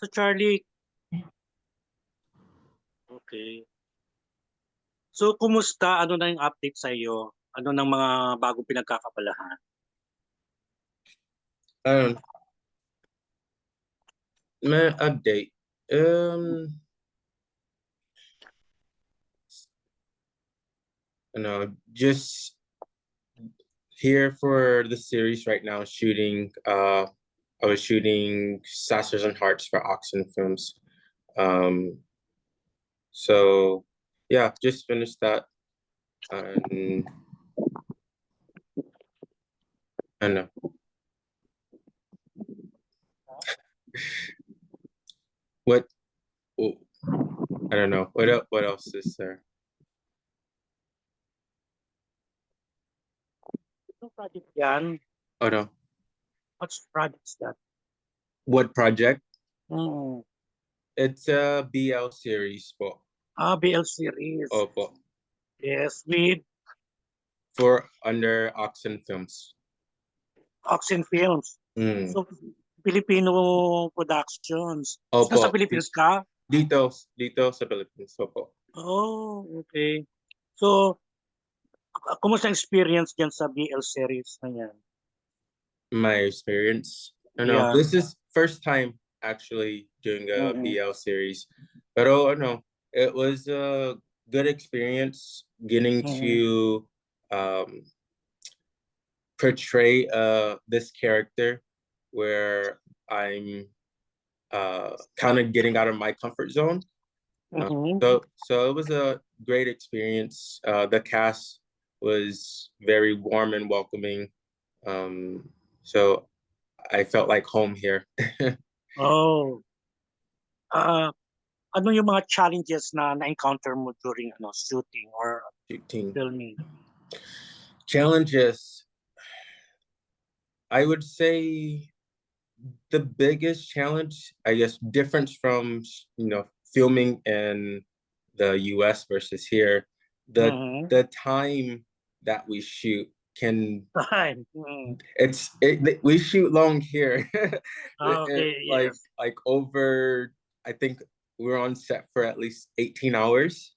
So Charlie, okay. So kumusta? Ano na yung update sa iyo? Ano ng mga bagong pinagkakabalahan? Um, man, update. Just here for the series right now. Shooting. I was shooting SASHES and Hearts for OXIN Films. Um, so yeah, just finished that. And I don't know. What oh, I don't know. What else is there? Anong project yan? Oh no. What's projects that? What project? Mm. It's a BL series po. BL series. Opo. Yes, with For under OXIN Films. OXIN Films. Mm. So, Filipino Productions. Sa Opo. Philippines ka? Dito sa Philippines. Opo. Oh, okay. So, kumusta ang experience dyan sa BL series na yan? My experience. I know Yeah. this is first time actually doing a Mm-mm. BL series. Pero it was a good experience getting Mm-mm. to um, portray this character where I'm kind of getting out of my comfort zone. Mm-mm. So it was a great experience. The cast was very warm and welcoming. So I felt like home here. Oh. Ah, ano yung mga challenges na na-encounter mo during shooting or Shooting filming? challenges. I would say the biggest challenge, I guess, difference from filming in the U.S. versus here, the Mm-hmm. the time that we shoot can Time. Mm. we shoot long here. Okay, Like yes. over, I think we're on set for at least 18 hours.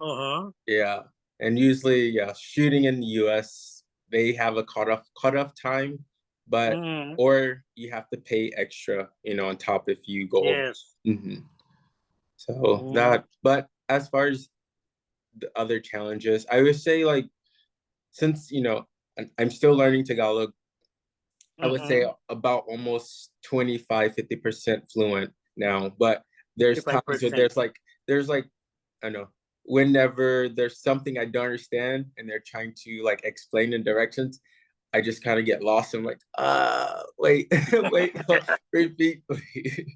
Uh-huh. Yeah. And usually, yeah, shooting in the US, they have a cutoff time, but Mm-hmm. or you have to pay extra, on top if you go over. Yes. Mhm. So Mm-hmm. that, but as far as the other challenges, I would say like since I'm still learning Tagalog, I would say Mm-hmm. about almost 25-50% fluent now. But there's times where 55%. there's like I don't know, whenever there's something I don't understand and they're trying to like explain the directions, I just kind of get lost. I'm like, wait, wait, repeat, please.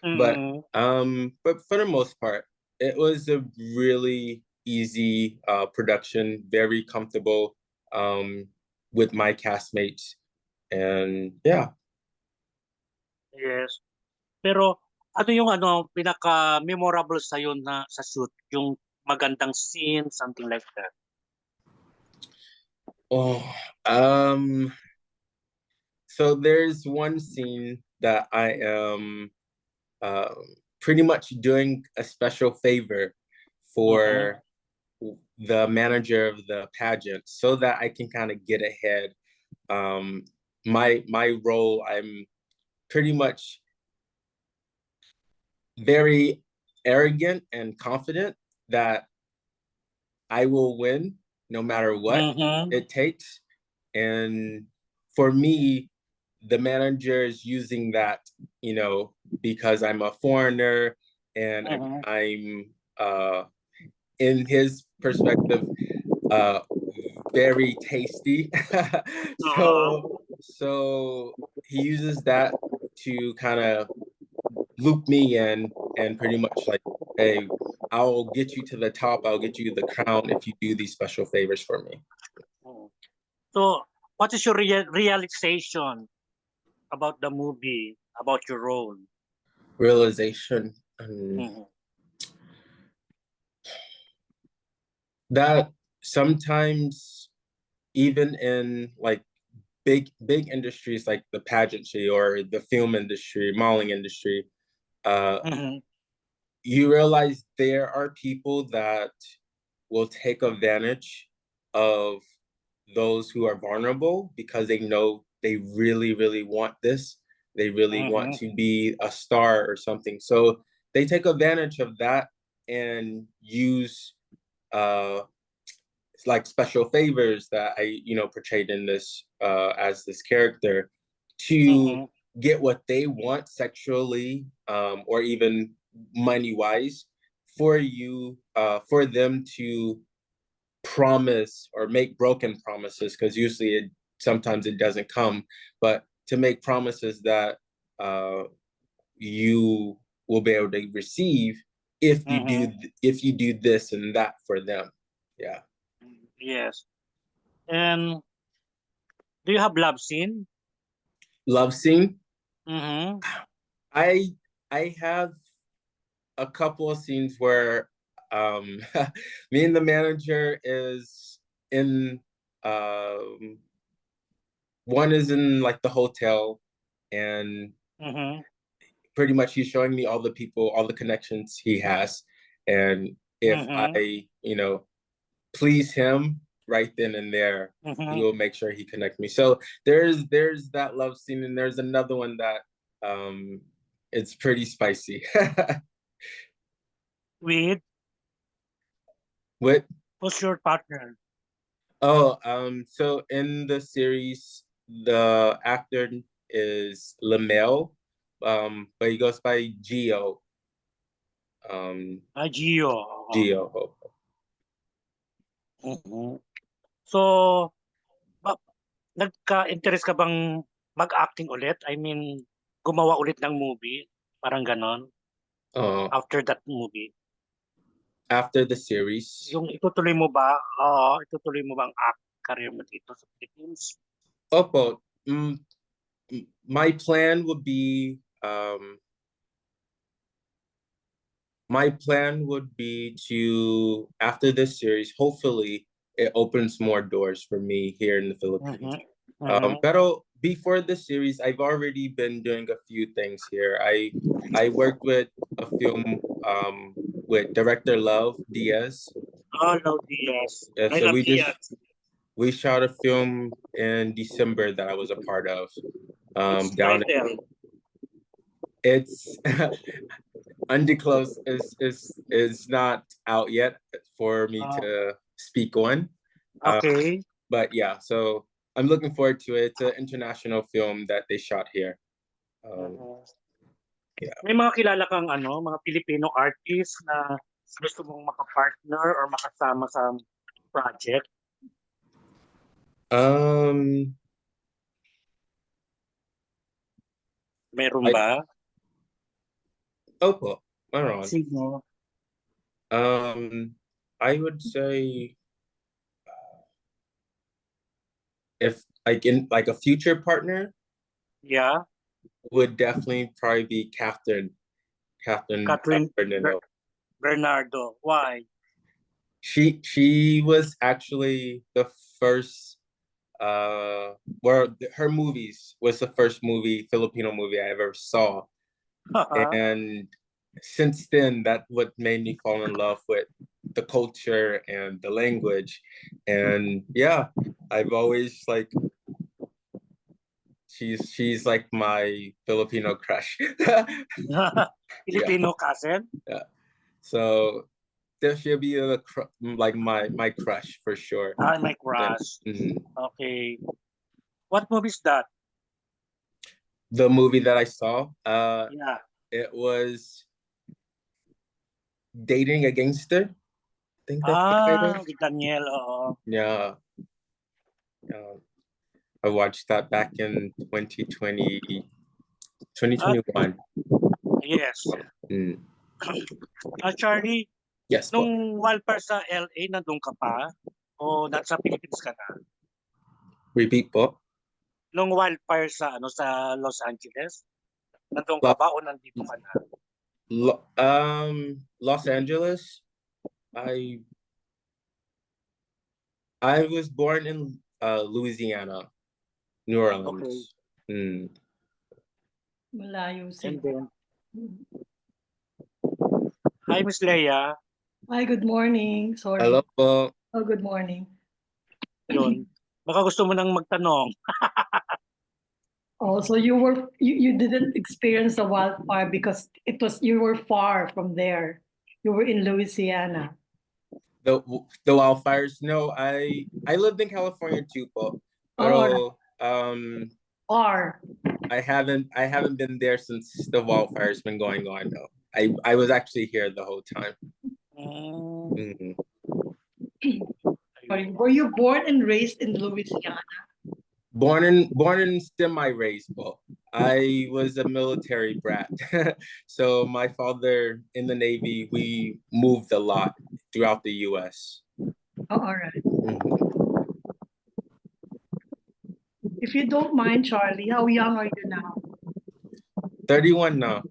But Mm-hmm. but for the most part, it was a really easy production, very comfortable with my castmates. And yeah. Yes. Pero ano yung pinaka-memorable sa'yo na sa shoot? Yung magandang scene, something like that. Oh, um, so there's one scene that I am um, pretty much doing a special favor Mm-hmm. for the manager of the pageant so that I can kind of get ahead. My role, I'm pretty much very arrogant and confident that I will win no matter what Mm-hmm. it takes. And for me, the manager is using that, because I'm a foreigner and Mm-hmm. I'm in his perspective, uh, very tasty. Uh-huh. So he uses that to kind of loop me in and pretty much like, hey, I'll get you to the top. I'll get you the crown if you do these special favors for me. So, what is your realization about the movie, about your role? Realization Mm-hmm. that sometimes even in like big industries like the pageantry or the film industry, modeling industry, Mhm. you realize there are people that will take advantage of those who are vulnerable because they know they really, really want this. They really want Mhm. to be a star or something. So they take advantage of that and use like special favors that I, portrayed in this as this character to Mhm. get what they want sexually, or even money wise for you, for them to promise or make broken promises, because usually sometimes it doesn't come, but to make promises that you will be able to receive Mhm. if you do this and that for them. Yeah. Yes. And do you have love scene? Love scene. Mhm. I I have a couple of scenes where me and the manager is in, one is in like the hotel, and Mhm. pretty much he's showing me all the people, all the connections he has, and if Mhm. I, please him right then and there, he Mhm. will make sure he connects me. So there's that love scene, and there's another one that um it's pretty spicy. With What? who's your partner? Oh, so in the series, the actor is Lamel, but he goes by Gio. Gio. Gio. Mhm. So, ba nagka-interest ka bang mag-acting ulit? I mean, gumawa ulit ng movie, parang gano'n, Uh, after that movie? After the series. Yung itutuloy mo ba oo, itutuloy mo bang career mo dito sa Philippines? Opo, my plan would be, to, after this series, hopefully it opens more doors for me here in the Philippines. Mhm. Mhm. Pero before the series, I've already been doing a few things here. I worked with a film, with director Love Diaz. Oh, no, yes. I So love Diaz. we shot a film in December that I was a part of. What's the Down, title? it's undisclosed, is not out yet for me Ah, to speak on. Uh, okay. but yeah, so I'm looking forward to it. It's an international film that they shot here. Um, Mhm. yeah. May mga kilala kang ano, mga Filipino artist na gusto mong maka-partner or makasama sa project? Um, Meron I ba? Opo, Maron. Sino? Um, I would say, if like in like a future partner Yeah, would definitely probably be Catherine Catherine Bernardo. Bernardo. Why? She was actually the first, uh where her movies was the first Filipino movie I ever saw. And since then, that what made me fall in love with the culture and the language. And yeah, I've always like, she's like my Filipino crush. Yeah, Filipino cousin? yeah. So there she'll be like my crush for sure. Ah, my And crush. Okay. What movie is that? the movie that I saw, Yeah. it was Dating a Gangster. I think that's the Ah, title. with Daniel, oo. Yeah, uh, I watched that back in 2020 Ah, 2021. yes. Mm. Charlie, Yes, po. nung wildfire sa LA, nandun ka pa? O nasa Philippines ka na? Repeat po. Nung wildfire sa ano sa Los Angeles, nandun ka Lo- ba o nandito ka na? Los Angeles. I I was born in Louisiana, New Okay. Orleans. Mm. Malayo And sila. then, Hi, Miss Leia. Hi, good morning. Sorry. Hello po. Oh, good morning. Yun. Baka gusto mo nang magtanong. Oh, so you didn't experience the wildfire because you were far from there. You were in Louisiana. The wildfires. No, I lived in California too po. Oh, Pero far. I haven't been there since the wildfire's been going on. No, I was actually here the whole time. Mm, Sorry, were you born and raised in Louisiana? Born and semi-raised, but I was a military brat. So my father in the Navy, we moved a lot throughout the US. Oh, all right. Mhm. If you don't mind, Charlie, how young are you now? 31 now.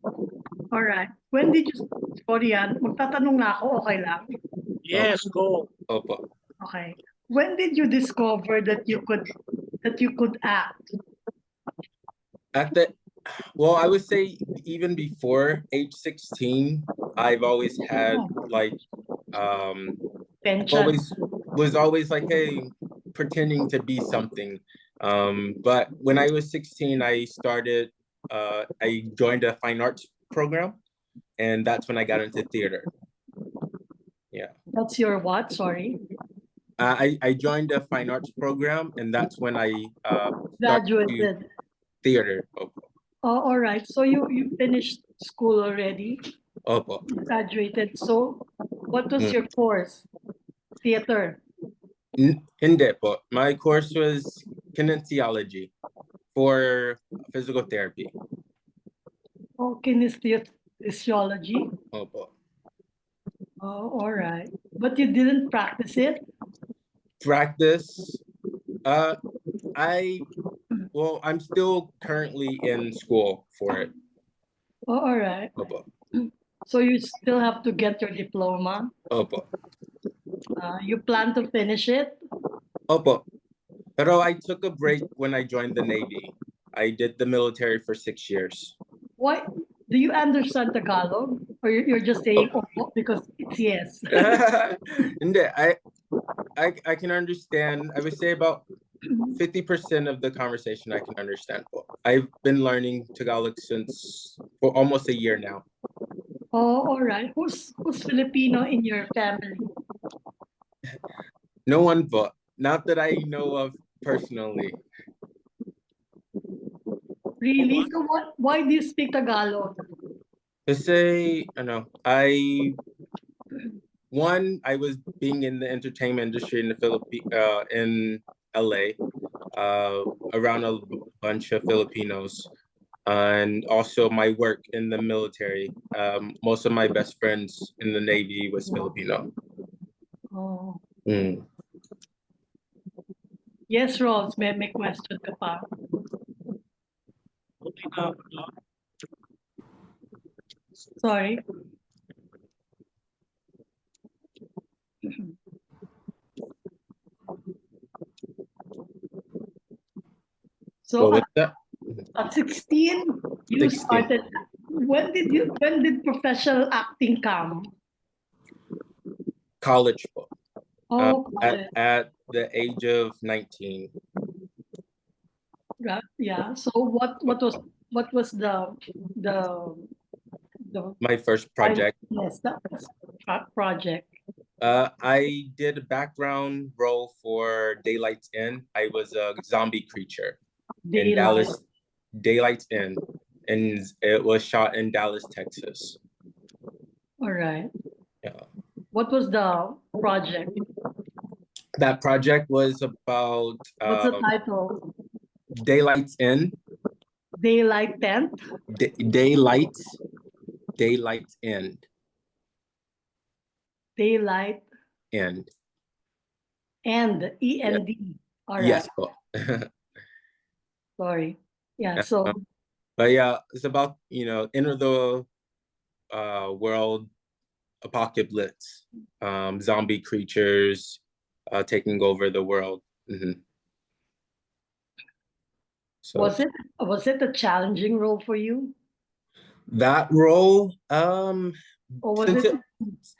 All right. When did you, sorry yan, magtatanong na ako, okay lang? yes, go. Opo. Okay. When did you discover that you could act? Well, I would say even before age 16, I've always had like Pension. was always like, hey, pretending to be something. But when I was 16, I joined a fine arts program, and that's when I got into theater. Yeah. That's your what? Sorry. I joined a fine arts program, and that's when I started Graduated. theater. Oh, all right. So you finished school already? Opo. Graduated. So what was your course? Theater. Hindi po. My course was kinesiology for physical therapy. Oh, kinesiology. Opo. Oh, all right. But you didn't practice it? Practice. I'm still currently in school for it. Oh, all right. Opo. So you still have to get your diploma. Opo. You plan to finish it? Opo. Pero I took a break when I joined the Navy. I did the military for 6 years. Why? Do you understand Tagalog? Or you're just saying oh, because it's yes? Hindi, I can understand. I would say about 50% of the conversation I can understand. I've been learning Tagalog for almost a year now. Oh, all right. Who's Filipino in your family? No one but, not that I know of personally. Really? So why do you speak Tagalog? To say, I was being in the entertainment industry in the in LA, around a bunch of Filipinos, and also my work in the military. Most of my best friends in the Navy was Filipino. Oh. Mm. Yes, Rose, may question ka pa. Sorry. So What was that? at 16, you 16. started. When did professional acting come? College book. Oh, At the age of 19. yeah. So what was the My first project. Yes, that project. I did a background role for Daylight's End. I was a zombie creature in Dallas. Daylight's End, and it was shot in Dallas, Texas. All right. Yeah. What was the project? That project was about What's the title? Daylight's End. Daylight Tent? Daylight's End. Daylight End. End. END. Yeah. All right. Yes. Sorry. Yeah. So. But yeah, it's about enter the world apocalypse, zombie creatures taking over the world. Mm-hmm. So Was it a challenging role for you? That role, Or was since it?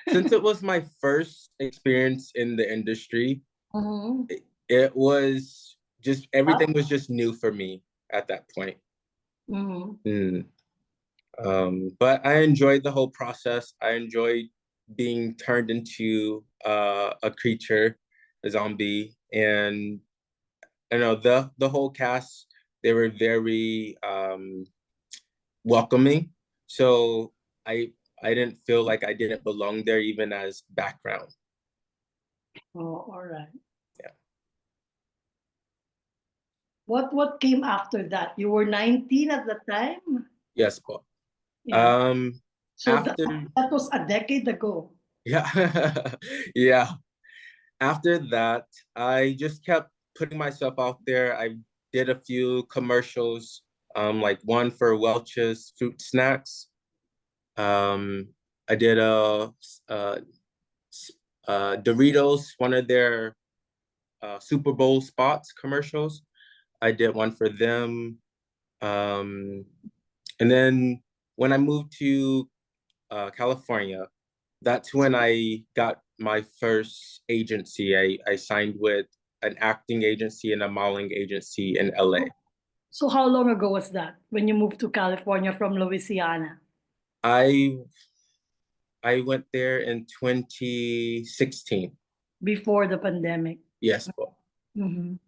since it was my first experience in the industry, Mhm. it was just everything was just new for me at that point. Mhm. Mm. But I enjoyed the whole process. I enjoyed being turned into a creature, a zombie, and you know the whole cast. They were very welcoming. So I didn't feel like I didn't belong there even as background. Oh, all right. Yeah. What came after that? You were 19 at the time? Yes, but Yeah. um So after that was a decade ago. yeah yeah after that I just kept putting myself out there. I did a few commercials, like one for Welch's fruit snacks. I did a Doritos, one of their Super Bowl spots commercials. I did one for them. And then when I moved to California, that's when I got my first agency. I signed with an acting agency and a modeling agency in LA. So how long ago was that when you moved to California from Louisiana? I I went there in 2016. Before the pandemic. Yes, well, Mhm.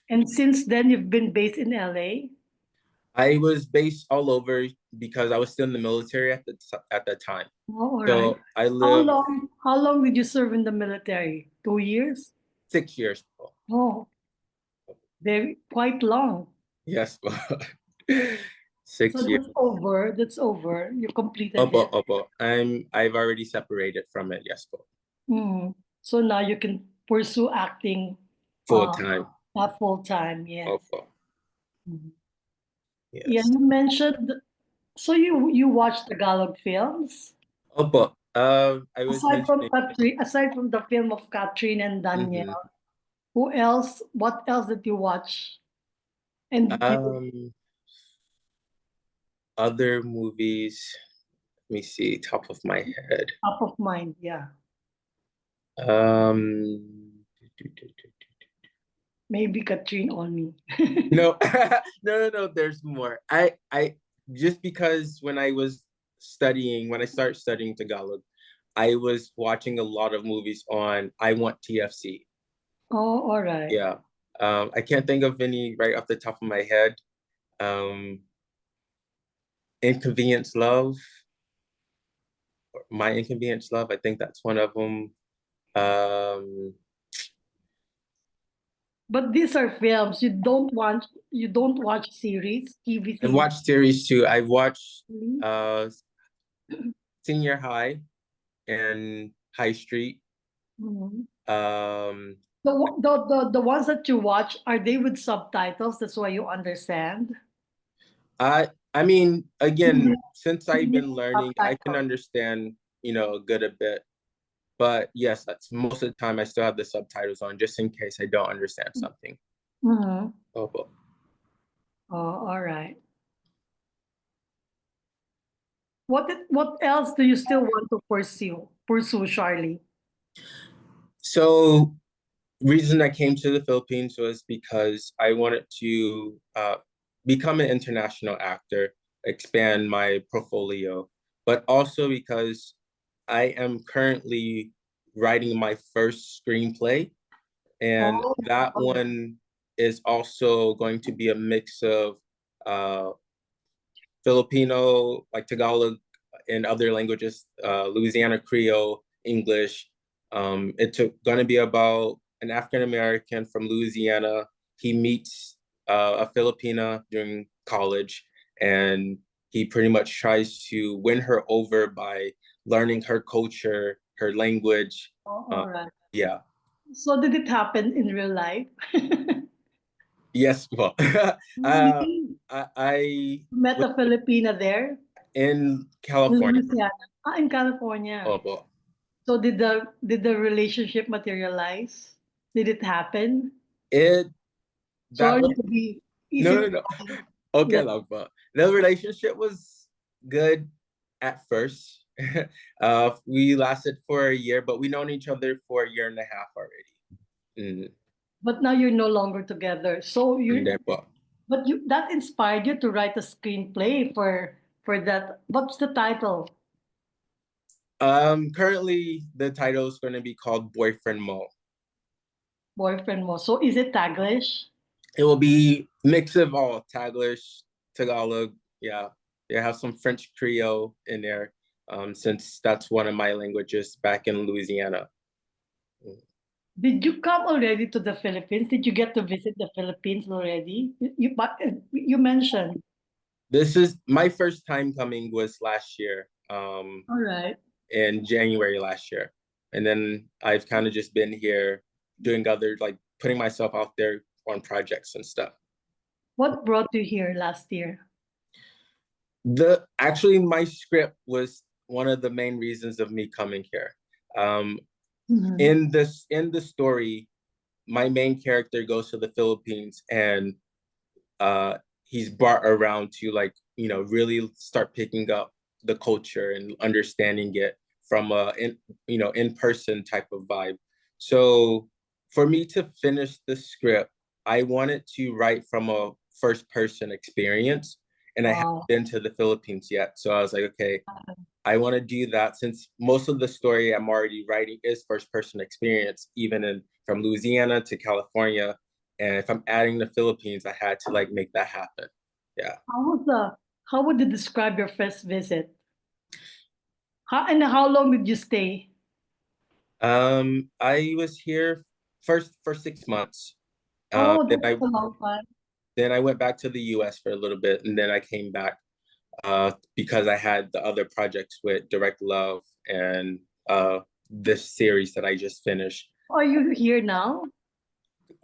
And since then, you've been based in LA? I was based all over because I was still in the military at the time. Oh, all right. So I lived How long did you serve in the military? 2 years? 6 years. Oh, very quite long. Yes, So 6 years. that's over. That's over. You completed Opo, it. opo. I've already separated from it. Yes, po. Mm. So now you can pursue acting Full uh time. not full time, yes. Opo. Mhm. Yeah, Yes. you mentioned so you watch Tagalog films? Opo. I was mentioning. Aside from the film of Catherine and Mhm. Daniel, who else? What else did you watch? And did you Um, Other movies. Let me see, top of my head. top of mind? Yeah, Um, maybe Catherine only. no, no. There's more. I just because when I started studying Tagalog, I was watching a lot of movies on I Want TFC. Oh, all right. Yeah. I can't think of any right off the top of my head. Um, Inconvenience Love, My Inconvenience Love. I think that's one of them. Um, But these are films. You don't watch series, TV I've series. watched series too. I've watched Really? uh, Senior High and High Street. Mhm. Um, The ones that you watch, are they with subtitles? That's why you understand. I mean, again, Mhm. since I've been learning, I can Subtitles. understand, a good a bit. But yes, that's most of the time I still have the subtitles on just in case I don't understand something. Mhm. Oh, but Oh, all right. What else do you still want to pursue, Charlie? so reason I came to the Philippines was because I wanted to become an international actor, expand my portfolio, but also because I am currently writing my first screenplay, and Oh, that all right. one is also going to be a mix of uh, Filipino, like Tagalog, and other languages, Louisiana Creole, English. It's going to be about an African American from Louisiana. He meets a Filipina during college, and he pretty much tries to win her over by learning her culture, her language. Oh, Uh, all right. yeah. So did it happen in real life? Yes. Well, uh, Really? I You met was a Filipina there in in California. Louisiana. In California. Oh, well, So did the relationship materialize? Did it happen? it that Sorry was to be easy no, to no, no. find. Okay, Yeah. love, but the relationship was good at first. We lasted for a year, but we known each other for a year and a half already. But now you're no longer together. So And you then, but but you that inspired you to write a screenplay for that. What's the title? currently the title is going to be called Boyfriend Mo. Boyfriend Mo. So is it Taglish? It will be mix of all Taglish, Tagalog. Yeah, they have some French Creole in there, since that's one of my languages back in Louisiana. Did you come already to the Philippines? Did you get to visit the Philippines already? You mentioned. This is my first time coming was last year, All right. in January last year. And then I've kind of just been here doing other, like putting myself out there on projects and stuff. What brought you here last year? Actually my script was one of the main reasons of me coming here. In the story, my main character goes to the Philippines and he's brought around to, like, really start picking up the culture and understanding it from a in-person type of vibe. So for me to finish the script, I wanted to write from a first person experience, and I haven't been to the Philippines yet. So I was like, okay, I want to do that, since most of the story I'm already writing is first person experience, even from Louisiana to California. And if I'm adding the Philippines, I had to like make that happen. Yeah. How would you describe your first visit? How long did you stay? I was here first for 6 months. Oh, Then that's a long time. I went back to the US for a little bit, and then I came back because I had the other projects with Direct Love and this series that I just finished. Are you here now?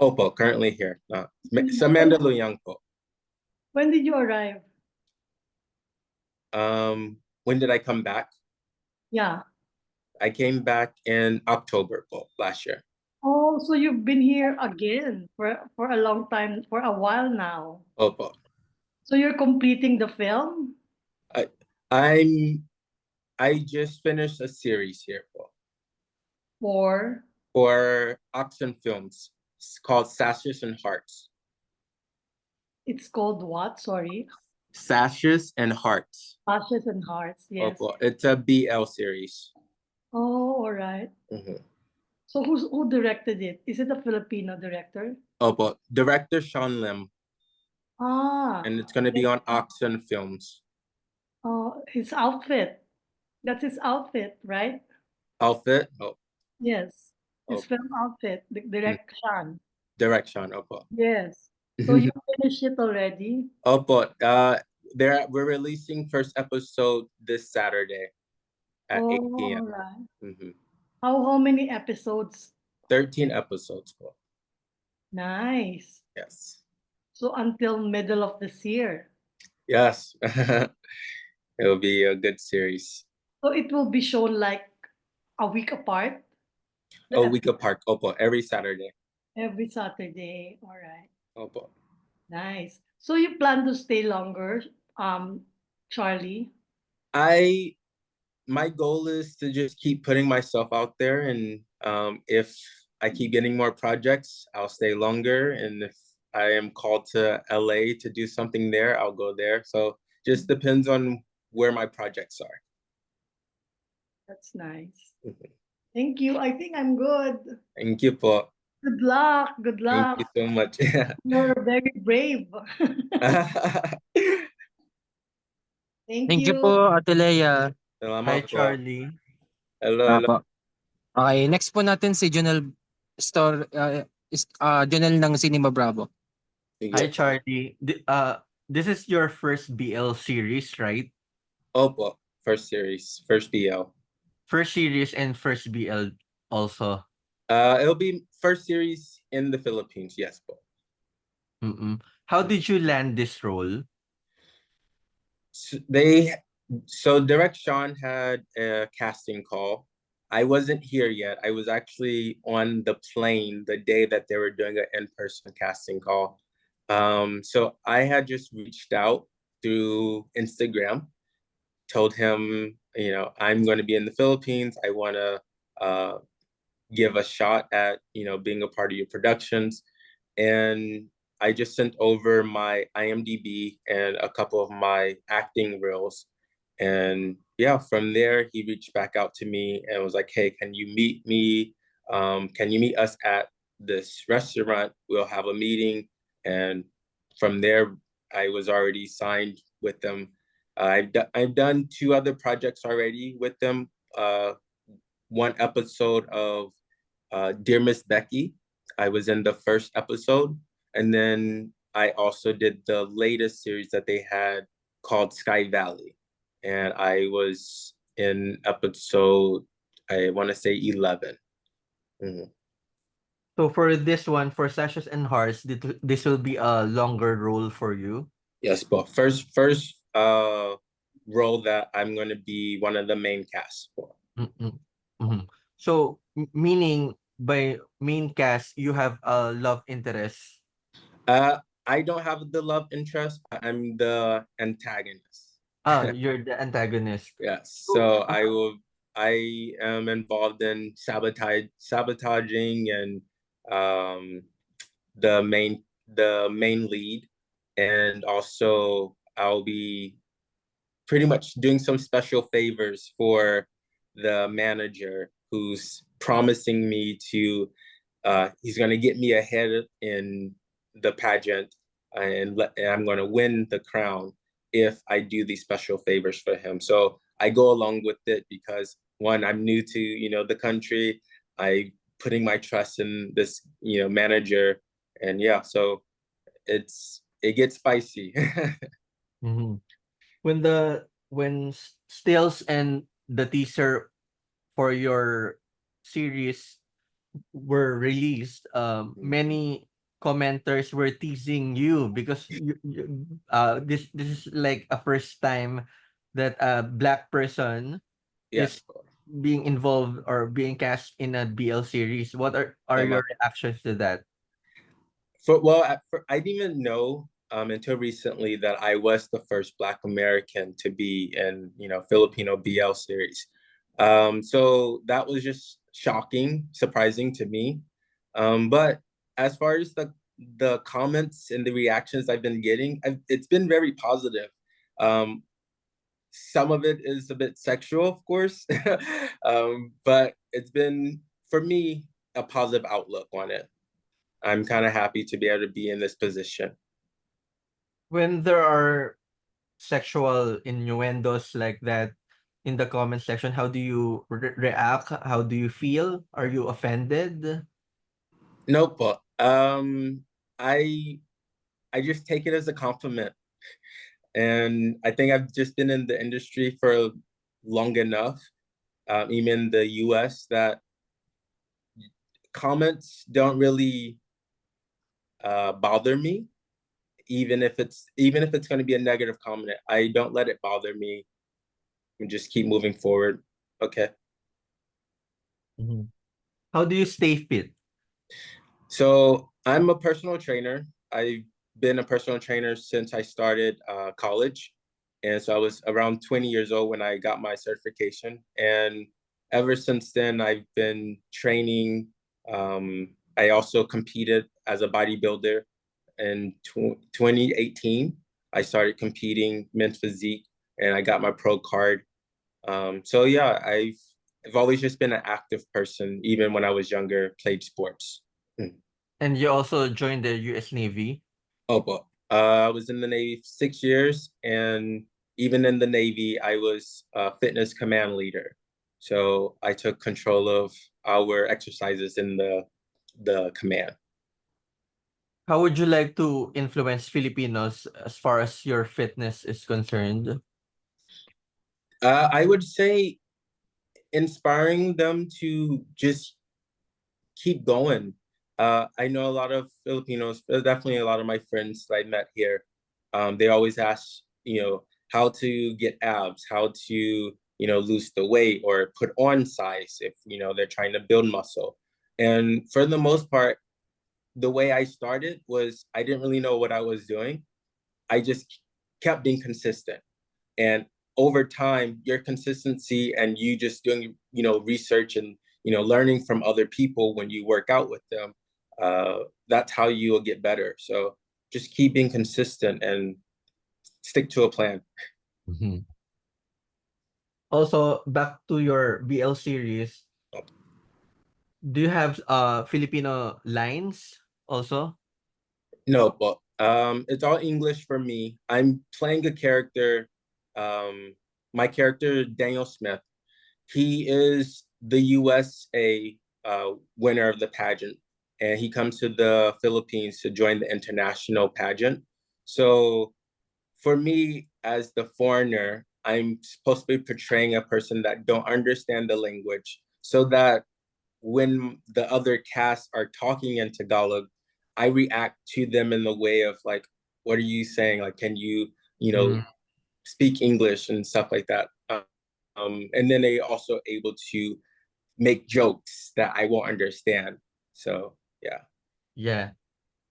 Opo, currently here. Sa Mandaluyong po. When did you arrive? When did I come back? Yeah. I came back in October po, last year. Oh, so you've been here again for a long time, for a while now. Opo. So you're completing the film? I I'm I just finished a series here po, For for OXIN Films. It's called SASHES and Hearts. it's called what? Sorry. SASHES and Hearts. Ashes and Hearts. Yes. Opo. It's a BL series. Oh, all right. So who directed it? Is it a Filipino director? Opo. Director Sean Lim. Ah, And it's gonna be on OXIN Films. his outfit. That's his outfit, right? Outfit? Oh, Yes. His oh. film outfit, the direction. Direction, opo. Yes. So you finished it already? Opo. We're releasing first episode this Saturday at 8 Oh, p.m. all right. Mhm. How many episodes? 13 episodes po. Nice. Yes. So until middle of this year. Yes. It'll be a good series. So it will be shown like a week apart? A week apart, opo, every Saturday. Every Saturday. All right. Opo. Nice. So you plan to stay longer, Charlie? My goal is to just keep putting myself out there, and if I keep getting more projects, I'll stay longer. And if I am called to LA to do something there, I'll go there. So just depends on where my projects are. That's nice. Thank you. I think I'm good. Thank you po. Good luck. Good Thank luck. you so much. You're very brave. Thank Thank you you. po, Ate Lea. Hi, Salamat po. Charlie. Hello, hello. Apo. Okay, next po natin si Jonel ng Cinema Bravo. Hi, Sige. Charlie. This is your first BL series, right? Opo, first series, first BL. First series and first BL also. It'll be first series in the Philippines, yes po. How did you land this role? So Direct Sean had a casting call. I wasn't here yet. I was actually on the plane the day that they were doing an in-person casting call. So I had just reached out through Instagram, told him, I'm going to be in the Philippines. I want to give a shot at, being a part of your productions. And I just sent over my IMDb and a couple of my acting reels. And yeah, from there, he reached back out to me and was like, hey, can you meet me? Can you meet us at this restaurant? We'll have a meeting. And from there, I was already signed with them. I've done 2 other projects already with them. One episode of Dear Miss Becky. I was in the first episode. And then I also did the latest series that they had called Sky Valley. And I was in episode, I want to say 11. Mhm. So for this one, for Sashes and Hearts, this will be a longer role for you. Yes, but first role that I'm going to be one of the main cast for. Mm-mm. Mhm. So meaning by main cast, you have a love interest. I don't have the love interest, but I'm the antagonist. You're the antagonist. Yes. So, So I am involved in sabotaging and um the main lead, and also I'll be pretty much doing some special favors for the manager who's promising me to he's going to get me ahead in the pageant, and I'm going to win the crown if I do these special favors for him. So I go along with it because, one, I'm new to the country. I putting my trust in this manager, and yeah, so it gets spicy. mhm. When stills and the teaser for your series were released, many commenters were teasing you because this is like a first time that a black person Yes. is being involved or being cast in a BL series. What are Yeah, your reactions to that? I didn't even know until recently that I was the first Black American to be in Filipino BL series. So that was just shocking, surprising to me. But as far as the comments and the reactions I've been getting, it's been very positive. Um, some of it is a bit sexual, of course, but it's been, for me, a positive outlook on it. I'm kind of happy to be able to be in this position. When there are sexual innuendos like that in the comment section, how do you react? How do you feel? Are you offended? Nope. I I just take it as a compliment, and I think I've just been in the industry for long enough, even in the U.S., that comments don't really bother me. Even if it's going to be a negative comment, I don't let it bother me and just keep moving forward. Okay. Mhm. How do you stay fit? So I'm a personal trainer. I've been a personal trainer since I started college. And so I was around 20 years old when I got my certification. And ever since then, I've been training. I also competed as a bodybuilder in 2018. I started competing men's physique and I got my pro card. So yeah, I've always just been an active person, even when I was younger, played sports. And you also joined the US Navy. Oh, but I was in the Navy 6 years, and even in the Navy, I was a fitness command leader. So I took control of our exercises in the command. How would you like to influence Filipinos as far as your fitness is concerned? I would say inspiring them to just keep going. I know a lot of Filipinos, definitely a lot of my friends that I met here. They always ask, how to get abs, how to, lose the weight or put on size if, they're trying to build muscle. And for the most part, the way I started was I didn't really know what I was doing. I just kept being consistent. And over time, your consistency and you just doing, research and, learning from other people when you work out with them, that's how you will get better. So just keep being consistent and stick to a plan. Mhm. Also, back to your BL series, do you have Filipino lines also? No, but it's all English for me. I'm playing a character. My character Daniel Smith. He is the USA winner of the pageant, and he comes to the Philippines to join the international pageant. So, for me as the foreigner, I'm supposed to be portraying a person that don't understand the language, so that when the other casts are talking in Tagalog, I react to them in the way of like, what are you saying? Like, can you, Mm. speak English and stuff like that? And then they also able to make jokes that I won't understand. So yeah. Yeah.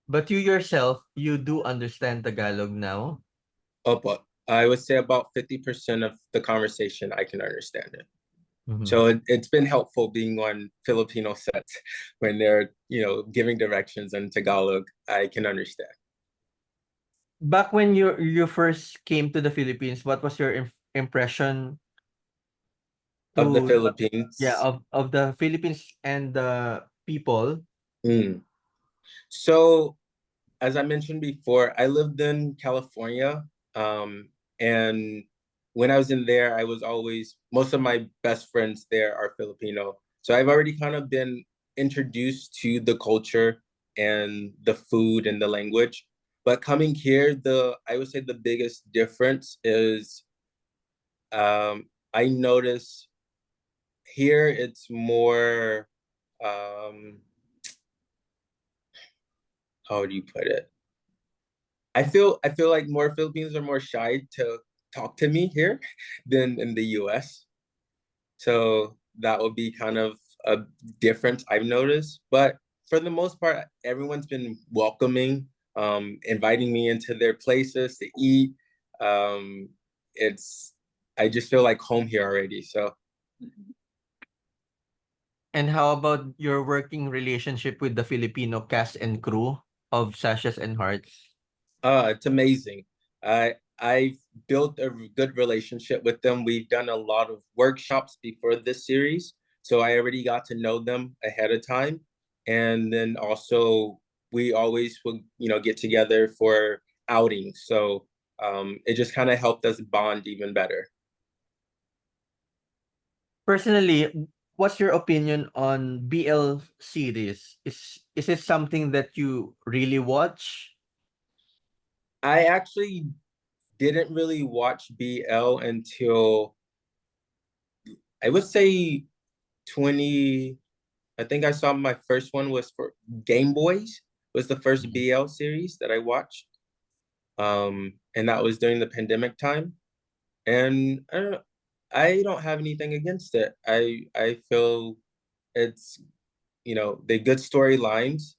But you yourself, you do understand Tagalog now? But I would say about 50% of the conversation I can understand it. Mhm. So it's been helpful being on Filipino sets when they're, giving directions in Tagalog. I can understand. Back when you first came to the Philippines, what was your impression Of the to Philippines. of the Philippines and the people? Mm. So as I mentioned before, I lived in California. And when I was in there, I was always, most of my best friends there are Filipino. So I've already kind of been introduced to the culture and the food and the language. But coming here, I would say the biggest difference is I notice here it's more, um, how do you put it? I feel like more Filipinos are more shy to talk to me here than in the US. So that would be kind of a difference I've noticed. But for the most part, everyone's been welcoming, inviting me into their places to eat. Um, it's I just feel like home here already. So And how about your working relationship with the Filipino cast and crew of Sashes and Hearts? it's amazing. I've built a good relationship with them. We've done a lot of workshops before this series, so I already got to know them ahead of time. And then also we always would, get together for outings. So it just kind of helped us bond even better. Personally, what's your opinion on BL series? Is it something that you really watch? I actually didn't really watch BL until I would say 20. I think I saw my first one was for Game Boys, was the first BL series that I watched. And that was during the pandemic time. And I don't have anything against it. I feel it's, the good storylines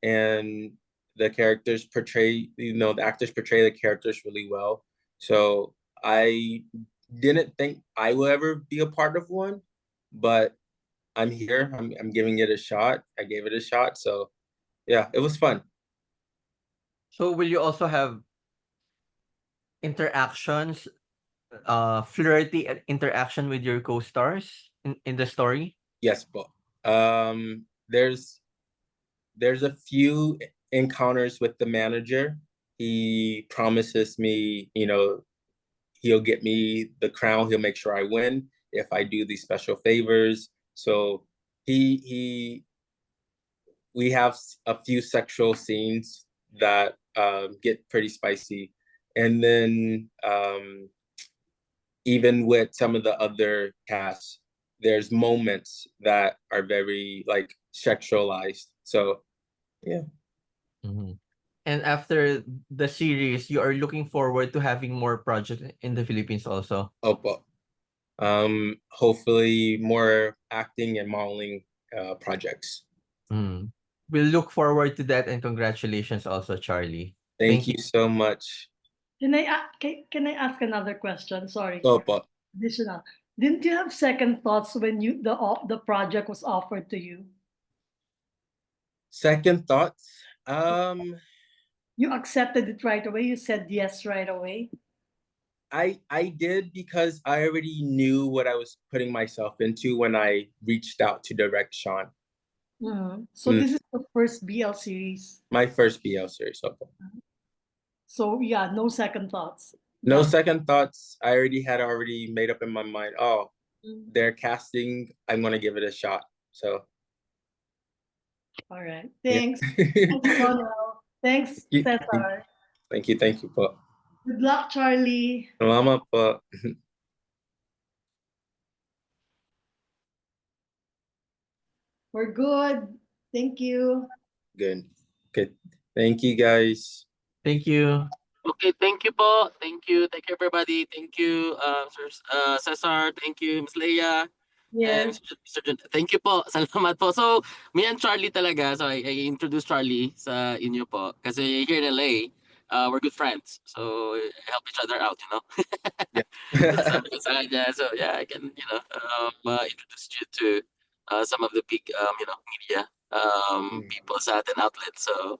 and the characters portray, the actors portray the characters really well. So I didn't think I will ever be a part of one, but I'm here. I'm giving it a shot. I gave it a shot. So yeah, it was fun. So will you also have interactions, flirty interaction with your co-stars in the story? Yes, but there's a few encounters with the manager. He promises me, he'll get me the crown. He'll make sure I win if I do these special favors. So he we have a few sexual scenes that get pretty spicy, and then even with some of the other casts, there's moments that are very like sexualized. So yeah. Mhm. And after the series, you are looking forward to having more projects in the Philippines also. Oh, well, hopefully more acting and modeling projects. Mm. We'll look forward to that, and congratulations also, Charlie. Thank Thank you. you so much. Can I ask another question? Sorry. Opo. Additional. Didn't you have second thoughts when the project was offered to you? Second thoughts. You accepted it right away. You said yes right away. I did because I already knew what I was putting myself into when I reached out to direct Sean. So this is the first BL series. My first BL series. Opo. So yeah, no second thoughts. No Just- second thoughts. I already made up in my mind. Oh, they're casting. I'm gonna give it a shot. So All right. yeah. Thanks. Thanks, Ronald. Thanks, You- Cesar. Thank you po. Good luck, Charlie. Salamat po. We're good. Thank you. Good. Good. Thank you guys. Thank you. Okay, thank you po. Thank you everybody. Thank you, Sir Cesar. Thank you, Miss Leia. And Yes. Mr. Jun. Thank you po. Salamat po. So, me and Charlie talaga. So, I introduced Charlie sa inyo po. Kasi here in LA, we're good friends. So, help each other out, you know. Yeah. Sabi ko sa kanya. So, yeah, I can, introduce you to some of the big, media people sa atin outlets. So,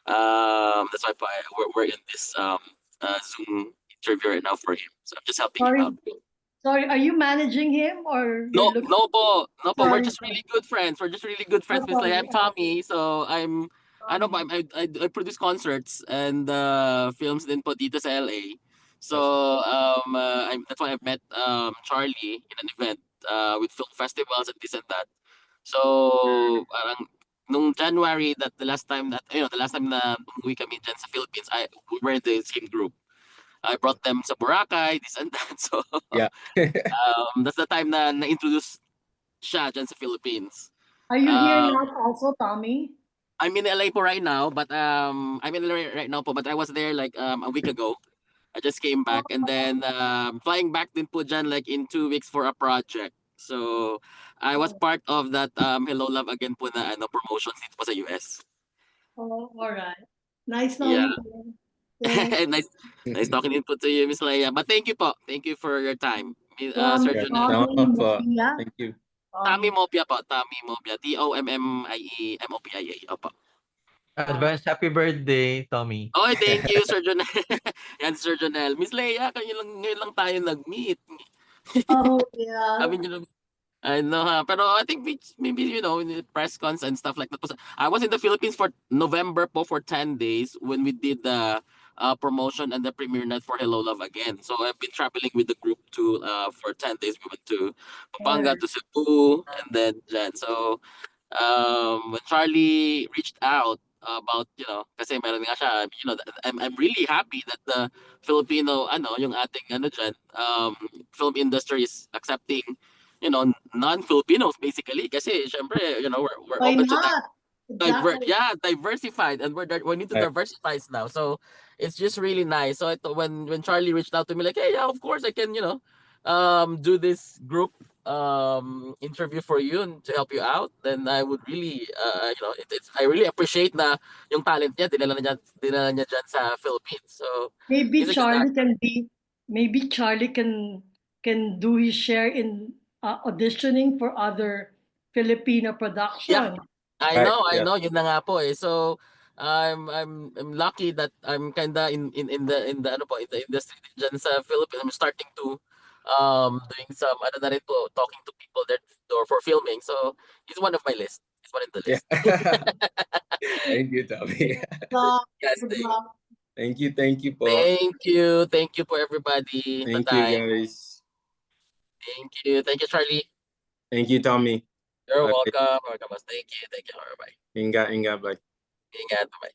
that's why we're in this Zoom interview right now for him. So, I'm just helping him Sorry. out. Sorry, are you managing him or No, you're looking? no po. No po. We're Sorry, just really good friends. We're just really good friends. No, Miss Leia. I'm Tommy. Tommy. So I know Tommy. I produce concerts and films din po dito sa LA. So that's why I've met Charlie in an event with film festivals and this and that. So parang nung January that the last time na umuwi kami dyan sa Philippines, we were in the same group. I brought them sa Boracay, this and that. So Yeah. that's the time na na-introduce siya dyan sa Philippines. Are you here Um, now also, Tommy? I'm in LA po right now, but I'm in LA right now po, but I was there like a week ago. I just came back and then flying back din po dyan like in 2 weeks for a project. So I was part of that Hello Love Again po na promotions dito po sa US. Oh, all right. Nice Yeah. knowing you. Thanks. nice talking din po to you, Miss Leia. But thank you po. Thank you for your time. Sir Tommy, Jonel. Salamat po. Mopia. Thank you. Tommy Mopia po. Tommy Mopia. TOMMIEMOPIA. Opo. Advance happy birthday, Tommy. Oh, thank you, Sir Jonel. Yan, Sir Jonel. Miss Leia, ngayon lang tayo nag-meet. Oh, yeah. Sabi niyo I know, ha. Pero I think maybe, in the press cons and stuff like that. I was in the Philippines for November po for 10 days when we did the promotion and the premiere night for Hello Love Again. So I've been traveling with the group too for 10 days. We went to Pampanga, to Cebu, and then dyan. So when Charlie reached out about, kasi meron nga siya, I'm really happy that the Filipino, yung ating, dyan, film industry is accepting, non-Filipinos basically. Kasi, syempre, we're Why open to not? Exactly. diversified, and we need to Right. diversify now. So it's just really nice. So when Charlie reached out to me like, hey, yeah, of course I can, do this group interview for you and to help you out, then I would really I really appreciate na yung talent niya dinala niya dyan sa Philippines. So Maybe he's a good Charlie actor. can do his share in auditioning for other Filipino production. I Right, know, yeah. yun na nga po eh. So I'm lucky that I'm kinda in the in the industry dyan sa Philippines. I'm starting to doing some na rin po, talking to people there for filming. So he's one of my list. He's one in the Yeah. list. Thank you, Tommy. Yes, Good luck. Thank you po. thank you for everybody. Thank you, guys. Thank you, Charlie. Thank you, Tommy. You're Okay. welcome. Thank you. Bye. Ingat, bye. Ingat, bye.